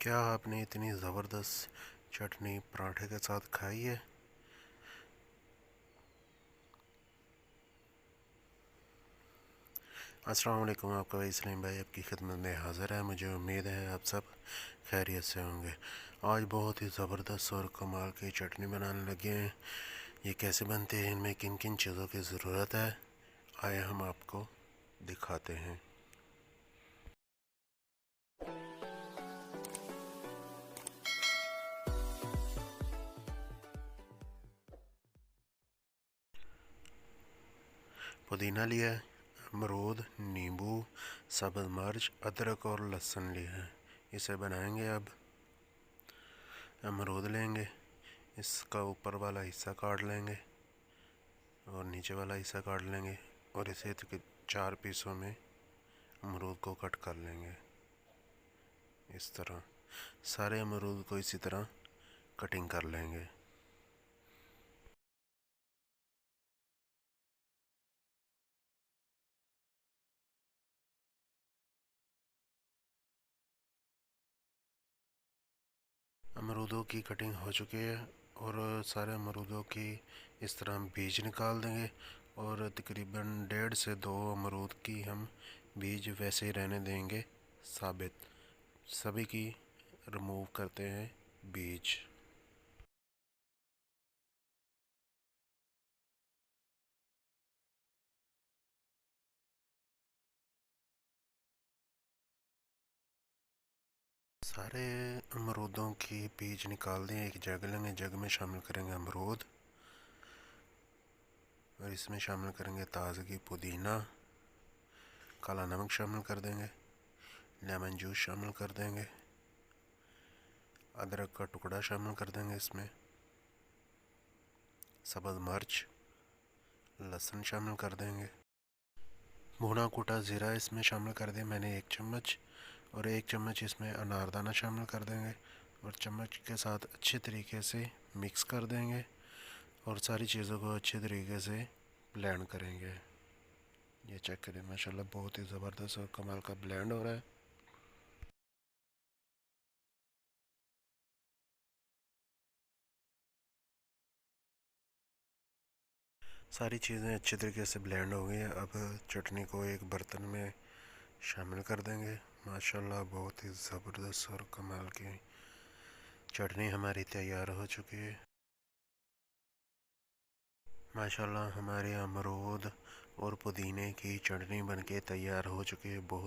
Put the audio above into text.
क्या आपने इतनी ज़बरदस्त चटनी पराठे के साथ खाई है? अस्सलाम वालेकुम। आपका भाई सलीम भाई आपकी खिदमत में हाज़िर है। मुझे उम्मीद है आप सब खैरियत से होंगे। आज बहुत ही ज़बरदस्त और कमाल की चटनी बनाने लगे हैं। ये कैसे बनते हैं, इनमें किन किन चीज़ों की ज़रूरत है, आए हम आपको दिखाते हैं। पुदीना लिया है, अमरूद, नींबू, सब्ज़ मिर्च, अदरक और लहसुन लिया है। इसे बनाएंगे। अब अमरूद लेंगे, इसका ऊपर वाला हिस्सा काट लेंगे और नीचे वाला हिस्सा काट लेंगे और इसे 4 पीसों में अमरूद को कट कर लेंगे। इस तरह सारे अमरूद को इसी तरह कटिंग कर लेंगे। अमरूदों की कटिंग हो चुकी है और सारे अमरूदों की इस तरह बीज निकाल देंगे और तकरीबन 1.5 से 2 अमरूद की हम बीज वैसे ही रहने देंगे साबित। सभी की रिमूव करते हैं बीज। सारे अमरूदों की बीज निकाल दें। एक जग लेंगे, जग में शामिल करेंगे अमरूद और इसमें शामिल करेंगे ताज़गी पुदीना, काला नमक शामिल कर देंगे, लेमन जूस शामिल कर देंगे, अदरक का टुकड़ा शामिल कर देंगे, इसमें सब्ज़ मिर्च, लहसुन शामिल कर देंगे, भुना कूटा ज़ीरा इसमें शामिल कर दें मैंने 1 चम्मच, और 1 चम्मच इसमें अनारदाना शामिल कर देंगे और चम्मच के साथ अच्छे तरीके से मिक्स कर देंगे और सारी चीज़ों को अच्छे तरीके से ब्लेंड करेंगे। ये चेक करें, माशाल्लाह बहुत ही ज़बरदस्त और कमाल का ब्लेंड हो रहा है। सारी चीज़ें अच्छे तरीके से ब्लेंड हो गई हैं। अब चटनी को एक बर्तन में शामिल कर देंगे। माशाल्लाह बहुत ही ज़बरदस्त और कमाल की चटनी हमारी तैयार हो चुकी है। माशाल्लाह हमारे अमरूद और पुदीने की चटनी बनके तैयार हो चुकी है। बहुत